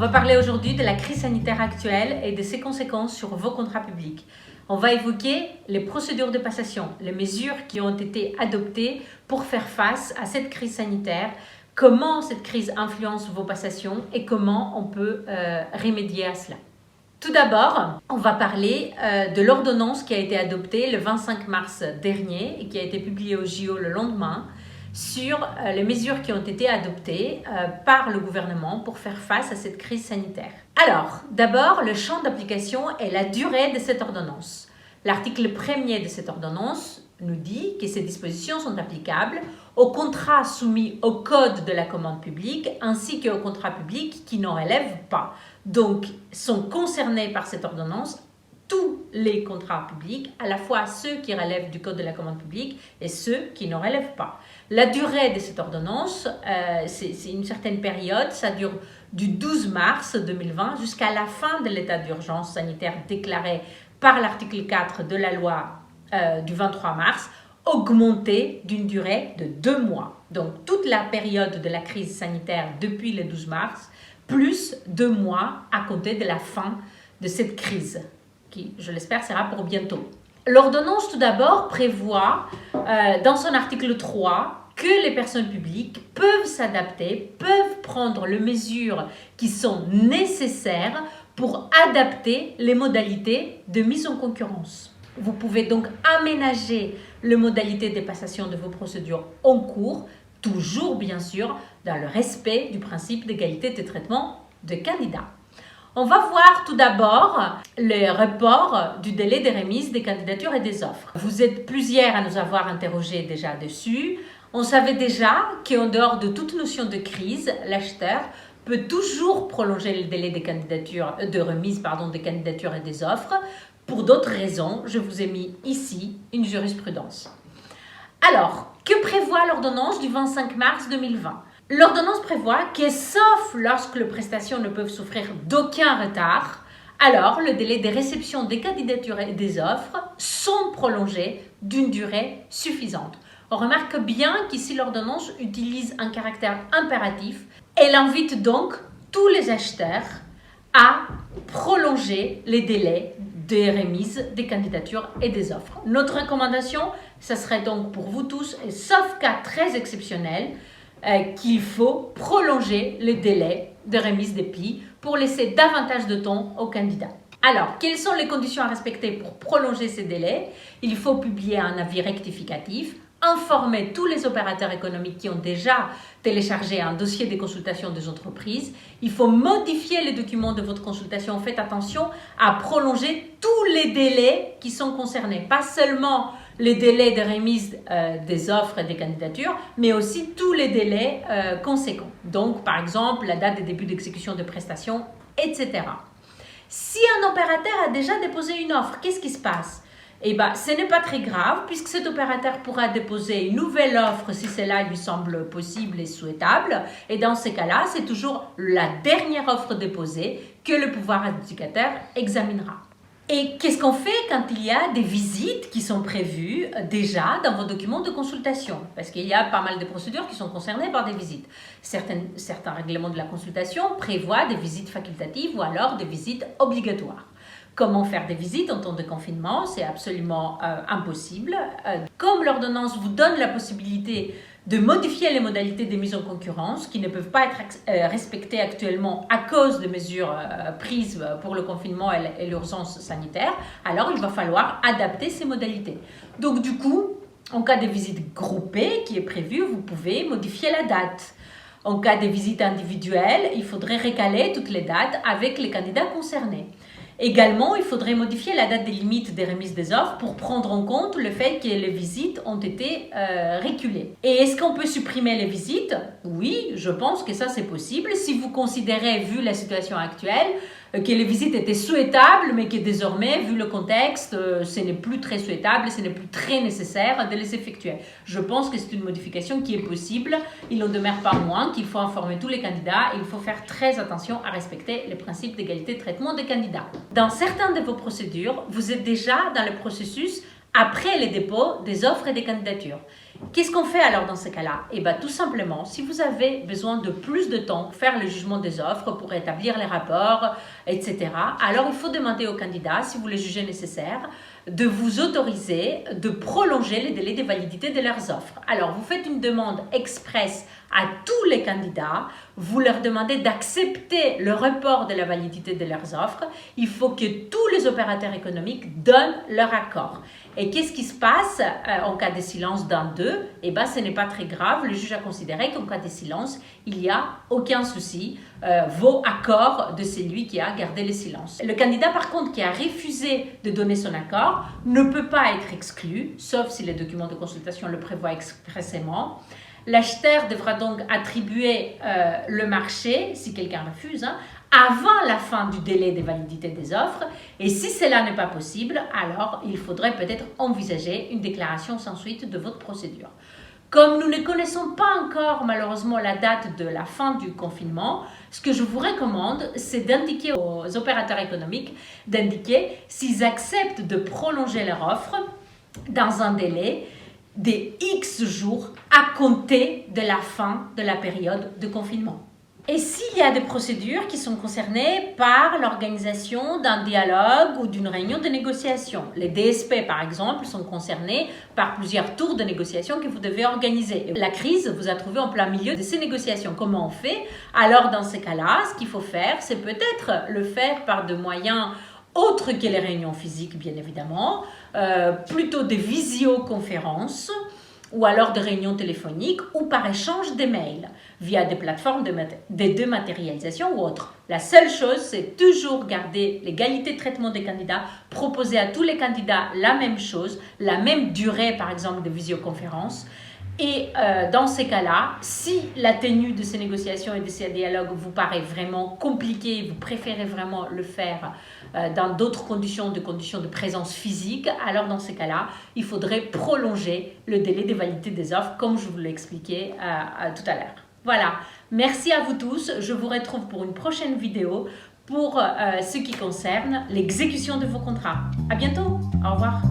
va parler aujourd'hui de la crise sanitaire actuelle et de ses conséquences sur vos contrats publics. On va évoquer les procédures de passation, les mesures qui ont été adoptées pour faire face à cette crise sanitaire, comment cette crise influence vos passations et comment on peut remédier à cela. Tout d'abord, on va parler de l'ordonnance qui a été adoptée le 25 mars dernier et qui a été publiée au JO le lendemain sur les mesures qui ont été adoptées par le gouvernement pour faire face à cette crise sanitaire. Alors, d'abord, le champ d'application et la durée de cette ordonnance. L'article 1er de cette ordonnance nous dit que ces dispositions sont applicables aux contrats soumis au Code de la commande publique ainsi qu'aux contrats publics qui n'en relèvent pas. Donc, sont concernés par cette ordonnance tous les contrats publics, à la fois ceux qui relèvent du Code de la commande publique et ceux qui n'en relèvent pas. La durée de cette ordonnance, c'est une certaine période, ça dure du 12 mars 2020 jusqu'à la fin de l'état d'urgence sanitaire déclaré par l'article 4 de la loi du 23 mars, augmentée d'une durée de 2 mois. Donc, toute la période de la crise sanitaire depuis le 12 mars, plus 2 mois à compter de la fin de cette crise, qui, je l'espère, sera pour bientôt. L'ordonnance, tout d'abord, prévoit dans son article 3 que les personnes publiques peuvent s'adapter, peuvent prendre les mesures qui sont nécessaires pour adapter les modalités de mise en concurrence. Vous pouvez donc aménager les modalités de passation de vos procédures en cours, toujours bien sûr dans le respect du principe d'égalité de traitement de candidats. On va voir tout d'abord le report du délai de remise des candidatures et des offres. Vous êtes plusieurs à nous avoir interrogés déjà dessus. On savait déjà qu'en dehors de toute notion de crise, l'acheteur peut toujours prolonger le délai de remise des candidatures et des offres. Pour d'autres raisons, je vous ai mis ici une jurisprudence. Alors, que prévoit l'ordonnance du 25 mars 2020 ? L'ordonnance prévoit que, sauf lorsque les prestations ne peuvent souffrir d'aucun retard, alors le délai de réception des candidatures et des offres sont prolongés d'une durée suffisante. On remarque bien qu'ici l'ordonnance utilise un caractère impératif. Elle invite donc tous les acheteurs à prolonger les délais de remise des candidatures et des offres. Notre recommandation, ce serait donc pour vous tous, et sauf cas très exceptionnel, qu'il faut prolonger les délais de remise des plis pour laisser davantage de temps aux candidats. Alors, quelles sont les conditions à respecter pour prolonger ces délais ? Il faut publier un avis rectificatif, informer tous les opérateurs économiques qui ont déjà téléchargé un dossier de consultation des entreprises. Il faut modifier les documents de votre consultation. Faites attention à prolonger tous les délais qui sont concernés, pas seulement les délais de remise des offres et des candidatures, mais aussi tous les délais conséquents. Donc, par exemple, la date de début d'exécution de prestations, etc. Si un opérateur a déjà déposé une offre, qu'est-ce qui se passe ? Eh bien, ce n'est pas très grave puisque cet opérateur pourra déposer une nouvelle offre si cela lui semble possible et souhaitable. Et dans ces cas-là, c'est toujours la dernière offre déposée que le pouvoir adjudicateur examinera. Et qu'est-ce qu'on fait quand il y a des visites qui sont prévues déjà dans vos documents de consultation ? Parce qu'il y a pas mal de procédures qui sont concernées par des visites. Certains règlements de la consultation prévoient des visites facultatives ou alors des visites obligatoires. Comment faire des visites en temps de confinement ? C'est absolument impossible. Comme l'ordonnance vous donne la possibilité de modifier les modalités des mises en concurrence qui ne peuvent pas être respectées actuellement à cause des mesures prises pour le confinement et l'urgence sanitaire, alors il va falloir adapter ces modalités. Donc du coup, en cas de visite groupée qui est prévue, vous pouvez modifier la date. En cas de visite individuelle, il faudrait recaler toutes les dates avec les candidats concernés. Également, il faudrait modifier la date des limites des remises des offres pour prendre en compte le fait que les visites ont été reculées. Et est-ce qu'on peut supprimer les visites ? Oui, je pense que ça c'est possible. Si vous considérez, vu la situation actuelle, que les visites étaient souhaitables, mais que désormais, vu le contexte, ce n'est plus très souhaitable, ce n'est plus très nécessaire de les effectuer. Je pense que c'est une modification qui est possible. Il n'en demeure pas moins qu'il faut informer tous les candidats et il faut faire très attention à respecter les principes d'égalité de traitement des candidats. Dans certaines de vos procédures, vous êtes déjà dans le processus après le dépôt des offres et des candidatures. Qu'est-ce qu'on fait alors dans ce cas-là? Eh bien, tout simplement, si vous avez besoin de plus de temps pour faire le jugement des offres, pour établir les rapports, etc., alors il faut demander aux candidats, si vous le jugez nécessaire, de vous autoriser de prolonger les délais de validité de leurs offres. Alors, vous faites une demande express à tous les candidats, vous leur demandez d'accepter le report de la validité de leurs offres. Il faut que tous les opérateurs économiques donnent leur accord. Et qu'est-ce qui se passe en cas de silence d'un d'eux? Eh bien, ce n'est pas très grave. Le juge a considéré qu'en cas de silence, il n'y a aucun souci. Vaut accord de celui qui a gardé le silence. Le candidat, par contre, qui a refusé de donner son accord, ne peut pas être exclu, sauf si le document de consultation le prévoit expressément. L'acheteur devra donc attribuer le marché, si quelqu'un refuse, avant la fin du délai de validité des offres. Et si cela n'est pas possible, alors il faudrait peut-être envisager une déclaration sans suite de votre procédure. Comme nous ne connaissons pas encore malheureusement la date de la fin du confinement, ce que je vous recommande, c'est d'indiquer aux opérateurs économiques, d'indiquer s'ils acceptent de prolonger leur offre dans un délai des X jours à compter de la fin de la période de confinement. Et s'il y a des procédures qui sont concernées par l'organisation d'un dialogue ou d'une réunion de négociation, les DSP par exemple sont concernés par plusieurs tours de négociation que vous devez organiser. La crise vous a trouvé en plein milieu de ces négociations. Comment on fait? Alors dans ces cas-là, ce qu'il faut faire, c'est peut-être le faire par des moyens autres que les réunions physiques, bien évidemment, plutôt des visioconférences ou alors des réunions téléphoniques ou par échange d'emails via des plateformes de dématérialisation ou autres. La seule chose, c'est toujours garder l'égalité de traitement des candidats, proposer à tous les candidats la même chose, la même durée par exemple de visioconférence. Et dans ces cas-là, si la tenue de ces négociations et de ces dialogues vous paraît vraiment compliquée, vous préférez vraiment le faire dans d'autres conditions de présence physique, alors dans ces cas-là, il faudrait prolonger le délai de validité des offres, comme je vous l'ai expliqué tout à l'heure. Voilà, merci à vous tous. Je vous retrouve pour une prochaine vidéo pour ce qui concerne l'exécution de vos contrats. À bientôt, au revoir.